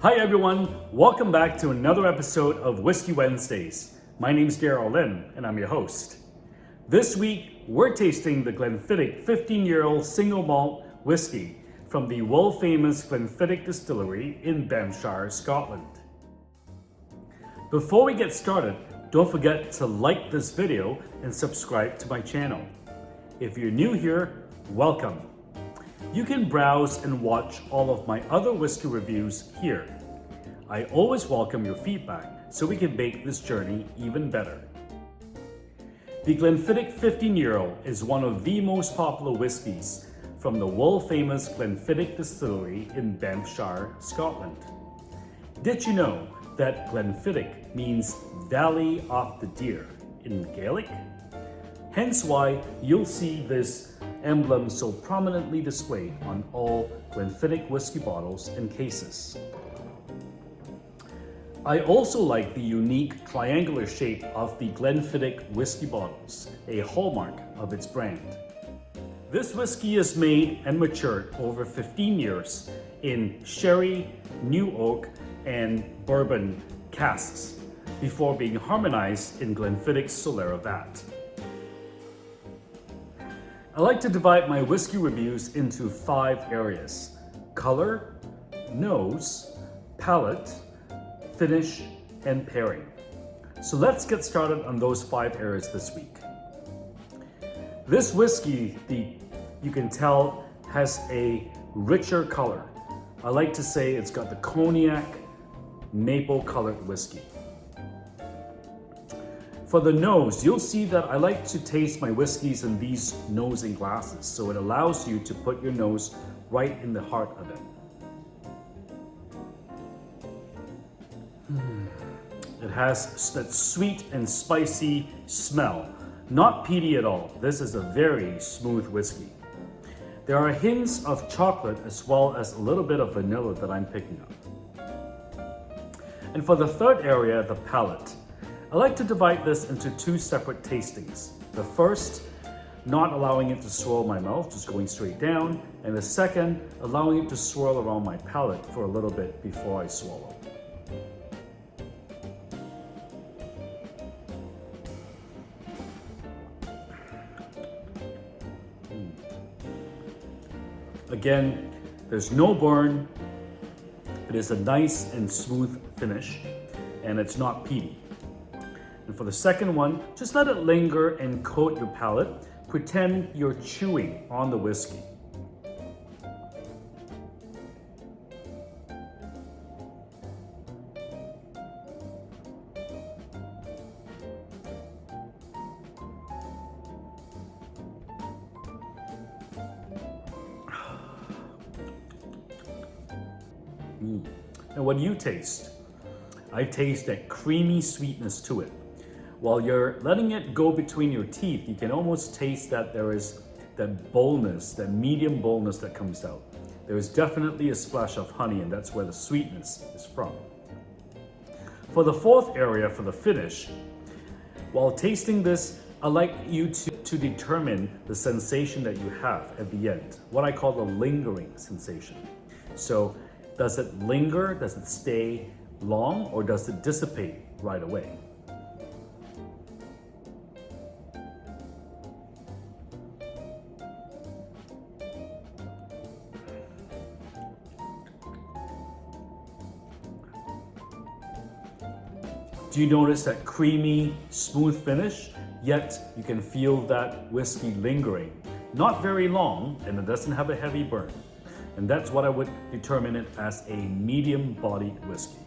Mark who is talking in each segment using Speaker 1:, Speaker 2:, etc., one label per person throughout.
Speaker 1: Hi everyone, welcome back to another episode of Whiskey Wednesdays. My name's Year Old and I'm your host. This week, we're tasting the Glenfiddich 15-year-old single malt whiskey from the world-famous Glenfiddich distillery in Banffshire, Scotland. Before we get started, don't forget to like this video and subscribe to my channel. If you're new here, welcome. You can browse and watch all of my other whiskey reviews here. I always welcome your feedback so we can make this journey even better. The Glenfiddich 15-year-old is one of the most popular whiskies from the world-famous Glenfiddich distillery in Banffshire, Scotland. Did you know that Glenfiddich means Valley of the Deer in Gaelic? Hence why you'll see this emblem so prominently displayed on all Glenfiddich whiskey bottles and cases. I also like the unique triangular shape of the Glenfiddich whiskey bottles, a hallmark of its brand. This whiskey is made and matured over 15 years in sherry, new oak, and bourbon casks before being harmonized in Glenfiddich's Solera vat. I like to divide my whiskey reviews into 5 areas: color, nose, palate, finish, and pairing. So let's get started on those 5 areas this week. This whiskey, you can tell, has a richer color. I like to say it's got the cognac, maple colored whiskey. For the nose, you'll see that I like to taste my whiskeys in these nosing glasses, so it allows you to put your nose right in the heart of it. It has that sweet and spicy smell, not peaty at all. This is a very smooth whiskey. There are hints of chocolate as well as a little bit of vanilla that I'm picking up. And for the third area, the palate, I like to divide this into 2 separate tastings. The first, not allowing it to swirl my mouth, just going straight down, and the second, allowing it to swirl around my palate for a little bit before I swallow. Again, there's no burn. It is a nice and smooth finish, and it's not peaty. And for the second one, just let it linger and coat your palate. Pretend you're chewing on the whiskey. And what do you taste? I taste that creamy sweetness to it. While you're letting it go between your teeth, you can almost taste that there is that boldness, that medium boldness that comes out. There is definitely a splash of honey, and that's where the sweetness is from. For the fourth area, for the finish, while tasting this, I like you to determine the sensation that you have at the end, what I call the lingering sensation. So, does it linger, does it stay long, or does it dissipate right away? Do you notice that creamy, smooth finish? Yet you can feel that whiskey lingering. Not very long, and it doesn't have a heavy burn. And that's what I would determine it as a medium-bodied whiskey.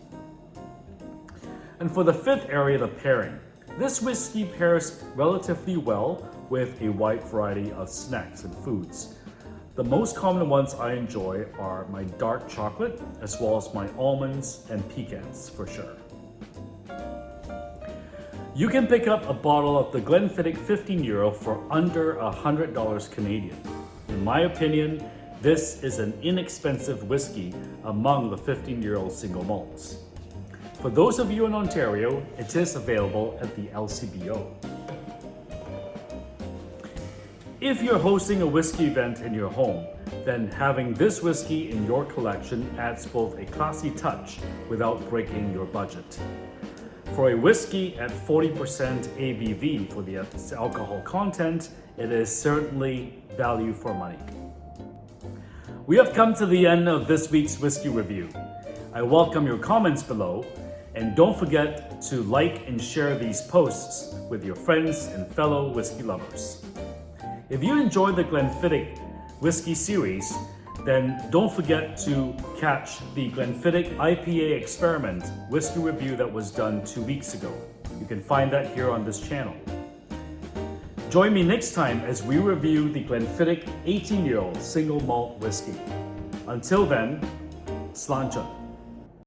Speaker 1: And for the 5th area, the pairing. This whiskey pairs relatively well with a wide variety of snacks and foods. The most common ones I enjoy are my dark chocolate, as well as my almonds and pecans, for sure. You can pick up a bottle of the Glenfiddich 15-year-old for under $100 Canadian. In my opinion, this is an inexpensive whiskey among the 15-year-old single malts. For those of you in Ontario, it is available at the LCBO. If you're hosting a whiskey event in your home, then having this whiskey in your collection adds both a classy touch without breaking your budget. For a whiskey at 40% ABV for the alcohol content, it is certainly value for money. We have come to the end of this week's whiskey review. I welcome your comments below, and don't forget to like and share these posts with your friends and fellow whiskey lovers. If you enjoyed the Glenfiddich whiskey series, then don't forget to catch the Glenfiddich IPA Experiment whiskey review that was done 2 weeks ago. You can find that here on this channel. Join me next time as we review the Glenfiddich 18-year-old single malt whiskey. Until then, sláinte.